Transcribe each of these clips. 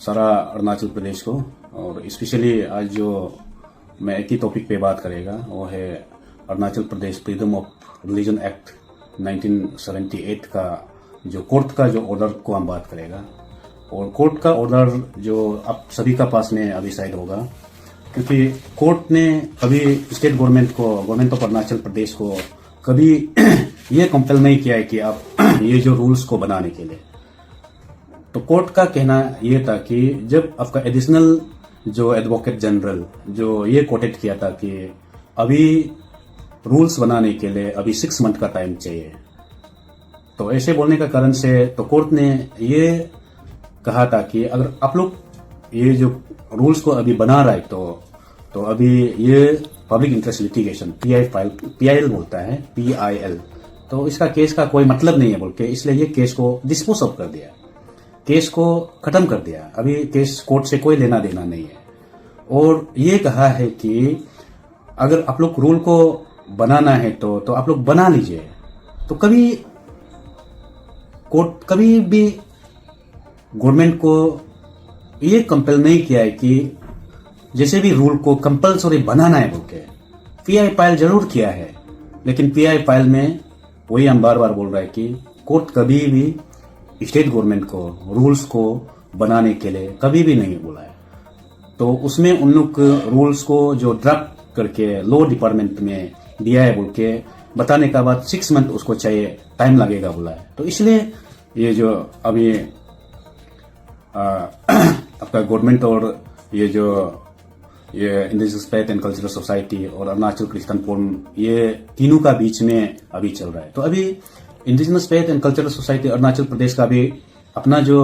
सारा अरुणाचल प्रदेश को। और स्पेशली आज जो मैं एक ही टॉपिक पे बात करेगा वो है Arunachal Pradesh freedom of religion act 1978 का जो कोर्ट का जो ऑर्डर को हम बात करेगा। और कोर्ट का ऑर्डर जो आप सभी का पास में अभी शायद होगा, क्योंकि कोर्ट ने कभी state government of Arunachal Pradesh को कभी ये कंपेल नहीं किया है कि आप ये जो रूल्स को बनाने के लिए। तो कोर्ट का कहना ये था कि जब आपका एडिशनल जो एडवोकेट जनरल जो ये कोटेड किया था कि अभी रूल्स बनाने के लिए अभी 6 मंथ का टाइम चाहिए, तो ऐसे बोलने का कारण से तो कोर्ट ने ये कहा था कि अगर आप लोग ये जो रूल्स को अभी बना रहा है तो अभी ये पब्लिक इंटरेस्ट लिटिगेशन PIL बोलता है PIL, तो इसका केस का कोई मतलब नहीं है बोल के, इसलिए ये केस को डिस्पोज ऑफ कर दिया, केस को खत्म कर दिया। अभी केस कोर्ट से कोई लेना देना नहीं है। और ये कहा है कि अगर आप लोग रूल को बनाना है तो आप लोग बना लीजिए। तो कभी कोर्ट कभी भी गवर्नमेंट को ये कंपेल नहीं किया है कि जैसे भी रूल को कंपलसरी बनाना है बोल के। PIL जरूर किया है, लेकिन PIL में वही हम बार बार बोल रहे हैं कि कोर्ट कभी भी स्टेट गवर्नमेंट को रूल्स को बनाने के लिए कभी भी नहीं बोला है। तो उसमें उन लोग रूल्स को जो ड्राफ्ट करके लॉ डिपार्टमेंट में दिया है बोल के बताने का बाद 6 मंथ उसको चाहिए, टाइम लगेगा बोला है। तो इसलिए ये जो अभी आपका गवर्नमेंट और ये indigenous faith and cultural society और अरुणाचल क्रिश्चियन फोरम, ये तीनों का बीच में अभी चल रहा है। तो अभी indigenous faith and cultural society Arunachal Pradesh का भी अपना जो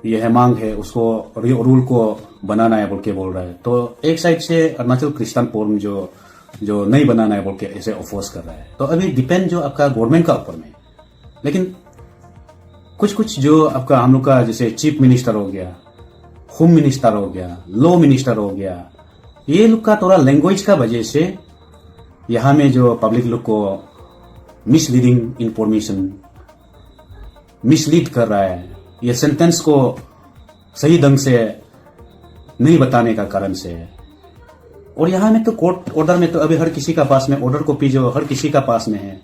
ये है मांग है उसको रूल को बनाना है बोल के बोल रहा है। तो एक साइड से अरुणाचल क्रिश्चियन फोरम जो नहीं बनाना है बोल के ऐसे अपोज कर रहा है। तो अभी डिपेंड जो आपका गवर्नमेंट का ऊपर में, लेकिन कुछ जो आपका हम लोग का जैसे चीफ मिनिस्टर हो गया, होम मिनिस्टर हो गया, लॉ मिनिस्टर हो गया, ये लोग का थोड़ा लैंग्वेज का वजह से यहाँ में जो पब्लिक लोग को मिसलीडिंग इंफॉर्मेशन मिसलीड कर रहा है, ये सेंटेंस को सही ढंग से नहीं बताने का कारण से। और यहाँ में तो कोर्ट ऑर्डर में तो अभी हर किसी का पास में ऑर्डर कॉपी जो हर किसी का पास में है,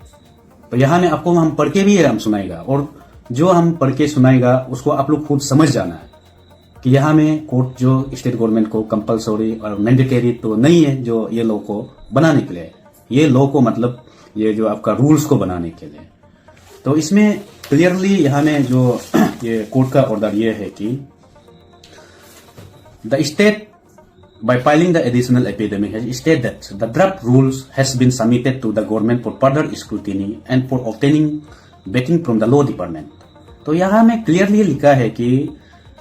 तो यहाँ में आपको हम पढ़ के भी हम सुनाएगा, और जो हम पढ़ के सुनाएगा उसको आप लोग खुद समझ जाना है कि यहाँ में कोर्ट जो स्टेट गवर्नमेंट को कंपलसरी और मैंडेटरी तो नहीं है जो ये लॉ को बनाने के लिए, ये लॉ को मतलब ये जो आपका रूल्स को बनाने के लिए। तो इसमें क्लियरली यहाँ में जो ये कोर्ट का ऑर्डर ये है कि the state by filing the additional epidemic has stated that the draft rules has been submitted to the government for further scrutiny and for obtaining backing from the law department। तो यहाँ में clearly लिखा है कि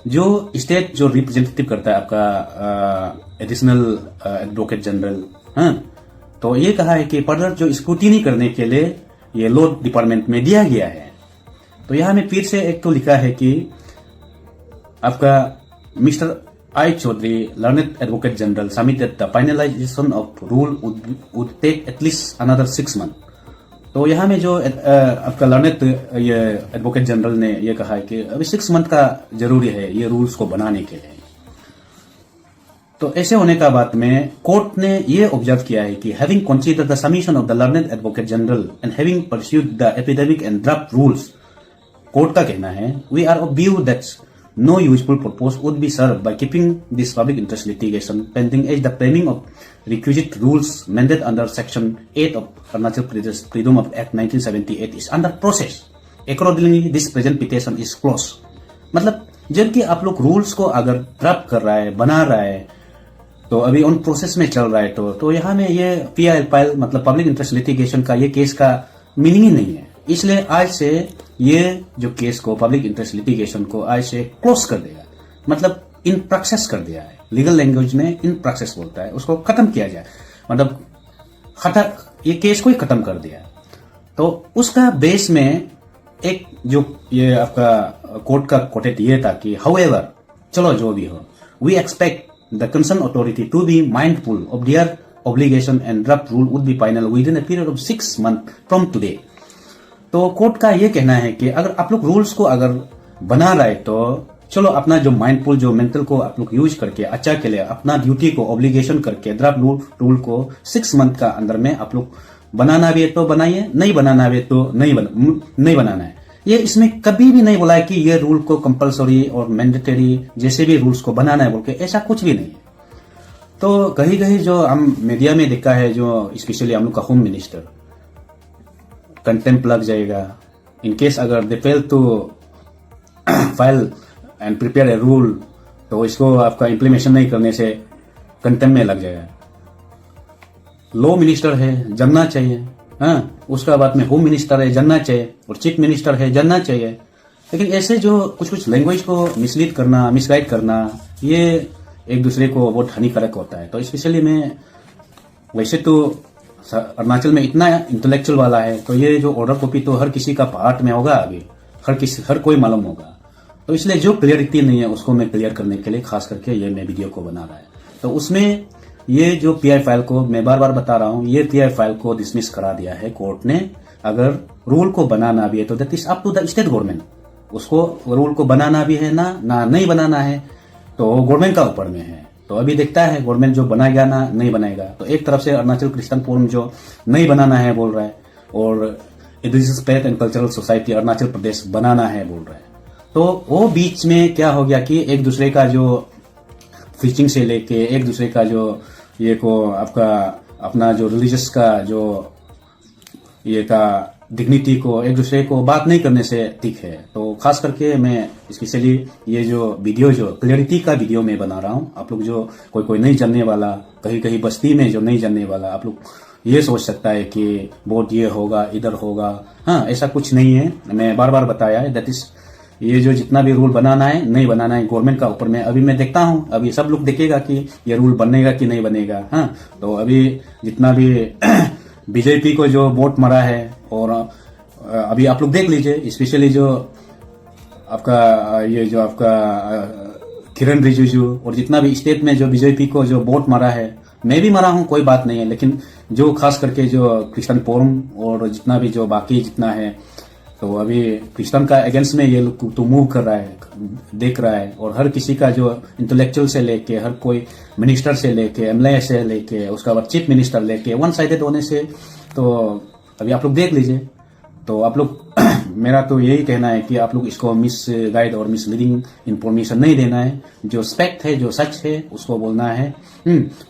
जो state जो representative करता है आपका एडिशनल एडवोकेट जनरल, तो ये कहा है कि फर्दर जो स्क्रूटिनी करने के लिए ये लॉ डिपार्टमेंट में दिया गया है। तो यहाँ में फिर से एक तो लिखा है कि आपका mister I. Chaudhary, learned advocate general, submitted the finalization of rule would take at least another 6 months। तो यहाँ में जो आपका लर्नेड ये एडवोकेट जनरल ने ये कहा है कि अभी 6 मंथ का जरूरी है ये रूल्स को बनाने के लिए। तो ऐसे होने का बाद में कोर्ट ने ये ऑब्जर्व किया है कि having considered the submission of the learned advocate general and having perused the epidemic and draft rules, court का कहना है we are of view that no useful purpose would be served by keeping this public interest litigation pending as the framing of requisite rules mandated under Section 8 of Arunachal Pradesh Freedom of Act 1978 is under process। Accordingly, this present petition is closed। मतलब जबकि आप लोग rules को अगर draft कर रहा है, बना रहा है, तो अभी ऑन प्रोसेस में चल रहा है, तो यहाँ में ये PIL मतलब पब्लिक इंटरेस्ट लिटिगेशन का ये केस का मीनिंग ही नहीं है। इसलिए आज से ये जो केस को पब्लिक इंटरेस्ट लिटिगेशन को आज से क्लोज कर देगा, मतलब इन प्रोसेस कर दिया है, लीगल लैंग्वेज में इन प्रोसेस बोलता है, उसको खत्म किया जाए, मतलब ये केस को ही खत्म कर दिया। तो उसका बेस में एक जो ये आपका कोर्ट का कोटेट ये था कि हाउएवर चलो जो भी हो, we expect the concern authority to be mindful of their obligation and draft rule would be final within a period of 6 month from today. तो कोर्ट का ये कहना है कि अगर आप लोग रूल्स को अगर बना रहे तो चलो अपना जो माइंडफुल जो मेंटल को आप लोग यूज करके अच्छा के लिए अपना ड्यूटी को ऑब्लिगेशन करके ड्राफ्ट रूल को 6 मंथ का अंदर में आप लोग बनाना भी है तो बनाइए, नहीं बनाना भी है तो नहीं बनाना है। ये इसमें कभी भी नहीं बोला है कि ये रूल को कंपलसरी और मैंडेटरी जैसे भी रूल्स को बनाना है बोल के, ऐसा कुछ भी नहीं है। तो कहीं कहीं जो हम मीडिया में देखा है, जो स्पेशली हम लोग का होम मिनिस्टर कंटेम्प्ट लग जाएगा इनकेस अगर they fail to file and prepare a rule, तो इसको आपका इम्प्लीमेशन नहीं करने से कंटेम्प्ट में लग जाएगा। लॉ मिनिस्टर है, जानना चाहिए। हाँ, उसका बाद में होम मिनिस्टर है, जानना चाहिए, और चीफ मिनिस्टर है, जानना चाहिए। लेकिन ऐसे जो कुछ लैंग्वेज को मिसलीड करना, मिसगाइड करना, ये एक दूसरे को बहुत हानिकारक होता है। तो स्पेशली मैं वैसे तो अरुणाचल में इतना इंटेलेक्चुअल वाला है, तो ये जो ऑर्डर कॉपी तो हर किसी का पार्ट में होगा, अभी हर कोई मालूम होगा। तो इसलिए जो क्लियरिटी नहीं है उसको मैं क्लियर करने के लिए खास करके ये मैं वीडियो को बना रहा है। तो उसमें ये जो पीआई फाइल को मैं बार बार बता रहा हूं, ये पीआई फाइल को डिसमिस करा दिया है कोर्ट ने। अगर रूल को बनाना भी है तो that is up to the state government. उसको रूल को बनाना भी है ना नहीं बनाना है तो गवर्नमेंट का ऊपर में है। तो अभी देखता है गवर्नमेंट जो बनाएगा ना नहीं बनाएगा। तो एक तरफ से अरुणाचल क्रिश्चियन फोरम जो नहीं बनाना है बोल रहा है, और indigenous faith and cultural society Arunachal Pradesh बनाना है बोल रहा है। तो वो बीच में क्या हो गया कि एक दूसरे का जो फीचिंग से लेके एक दूसरे का जो ये को आपका अपना जो रिलीजियस का जो ये का डिग्निटी को एक दूसरे को बात नहीं करने से ठीक है। तो खास करके मैं स्पेशली ये जो वीडियो जो क्लियरिटी का वीडियो मैं बना रहा हूँ। आप लोग जो कोई नहीं जानने वाला, कहीं कहीं बस्ती में जो नहीं जानने वाला, आप लोग ये सोच सकता है कि वोट ये होगा इधर होगा। हाँ, ऐसा कुछ नहीं है। मैं बार बार बताया है दैट इज ये जो जितना भी रूल बनाना है नहीं बनाना है गवर्नमेंट का ऊपर में। अभी मैं देखता हूं, अभी सब लोग देखेगा कि ये रूल बनेगा कि नहीं बनेगा। हाँ, तो अभी जितना भी बीजेपी को जो वोट मरा है, और अभी आप लोग देख लीजिए स्पेशली जो आपका ये जो आपका किरण रिजिजू और जितना भी स्टेट में जो बीजेपी को जो वोट मरा है, मैं भी मरा हूं, कोई बात नहीं है। लेकिन जो खास करके जो क्रिश्चियन फोरम और जितना भी जो बाकी जितना है, तो अभी क्रिश्चियन का अगेंस्ट में ये लोग तो मूव कर रहा है, देख रहा है। और हर किसी का जो इंटेलेक्चुअल से लेके हर कोई मिनिस्टर से लेके एमएलए से लेके उसका बाद चीफ मिनिस्टर लेके वन साइडेड होने से, तो अभी आप लोग देख लीजिए। तो आप लोग मेरा तो यही कहना है कि आप लोग इसको मिस गाइड और मिसलीडिंग इंफॉर्मेशन नहीं देना है। जो स्पेक्ट है, जो सच है, उसको बोलना है।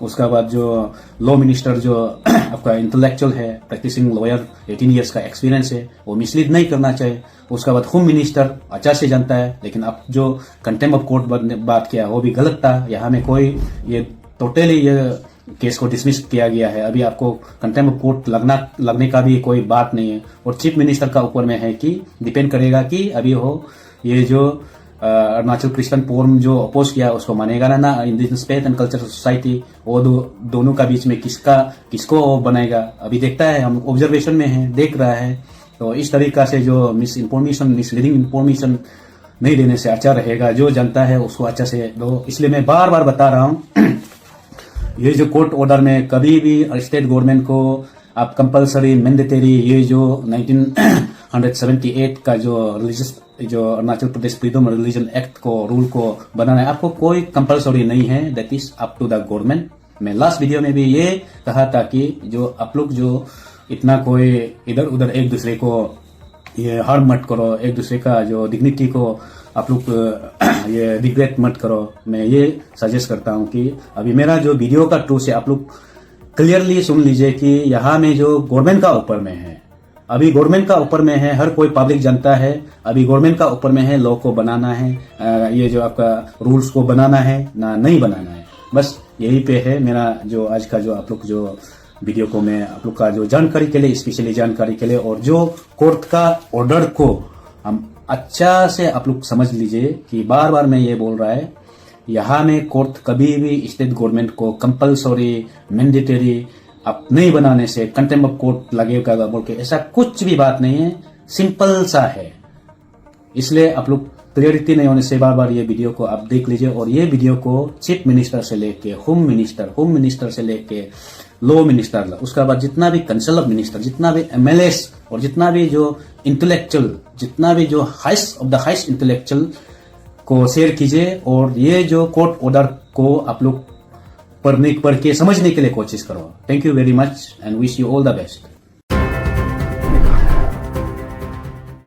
उसका बाद जो लॉ मिनिस्टर जो आपका इंटेलेक्चुअल है, प्रैक्टिसिंग लॉयर, 18 इयर्स का एक्सपीरियंस है, वो मिसलीड नहीं करना चाहिए। उसका बाद होम मिनिस्टर अच्छा से जानता है, लेकिन अब जो कंटेम्प्ट ऑफ कोर्ट बात किया वो भी गलत था। यहाँ में कोई ये टोटली ये केस को डिसमिस किया गया है। अभी आपको कंटेम्प्ट ऑफ कोर्ट लगने का भी कोई बात नहीं है। और चीफ मिनिस्टर का ऊपर में है कि डिपेंड करेगा कि अभी हो ये जो अरुणाचल क्रिश्चियन फोरम जो अपोज किया उसको मानेगा ना indigenous faith and cultural society, वो दोनों का बीच में किसको बनाएगा। अभी देखता है, हम ऑब्जर्वेशन में है, देख रहा है। तो इस तरीका से जो मिसलीडिंग इंफॉर्मेशन नहीं देने से अच्छा रहेगा। जो जनता है उसको अच्छा से दो। इसलिए मैं बार बार बता रहा हूँ ये जो कोर्ट ऑर्डर में कभी भी स्टेट गवर्नमेंट को आप कंपलसरी मैंडेटरी ये जो 1978 का जो रिलीजियस जो Arunachal Pradesh freedom religion act को रूल को बनाना है, आपको कोई कंपलसरी नहीं है। That is up to the government. मैं लास्ट वीडियो में भी ये कहा था कि जो आप लोग जो इतना कोई इधर उधर एक दूसरे को ये हार्म मत करो, एक दूसरे का जो डिग्निटी को आप लोग ये रिग्रेट मत करो। मैं ये सजेस्ट करता हूं कि अभी मेरा जो वीडियो का टू से आप लोग क्लियरली सुन लीजिए कि यहाँ में जो गवर्नमेंट का ऊपर में है, अभी गवर्नमेंट का ऊपर में है, हर कोई पब्लिक जनता है। अभी गवर्नमेंट का ऊपर में है, लॉ को बनाना है, ये जो आपका रूल्स को बनाना है ना नहीं बनाना है। बस यही पे है मेरा जो आज का जो आप लोग जो वीडियो को मैं आप लोग का जो जानकारी के लिए, स्पेशली जानकारी के लिए, और जो कोर्ट का ऑर्डर को हम अच्छा से आप लोग समझ लीजिए कि बार बार मैं ये बोल रहा है, यहाँ में कोर्ट कभी भी स्टेट गवर्नमेंट को कंपलसरी मैंडेटरी आप नहीं बनाने से कंटेम्प्ट ऑफ कोर्ट लगेगा बोल के ऐसा कुछ भी बात नहीं है। सिंपल सा है। इसलिए आप लोग क्लियरिटी नहीं होने से बार बार ये वीडियो को आप देख लीजिए। और ये वीडियो को चीफ मिनिस्टर से लेके होम मिनिस्टर से लेके लॉ मिनिस्टर, उसका बाद जितना भी कंसल ऑफ मिनिस्टर, जितना भी एमएलएस और जितना भी जो इंटेलेक्चुअल, जितना भी जो highest of the highest intellectual को शेयर कीजिए और ये जो कोर्ट ऑर्डर को आप लोग पढ़ के समझने के लिए कोशिश करो। Thank you very much and wish you all the best.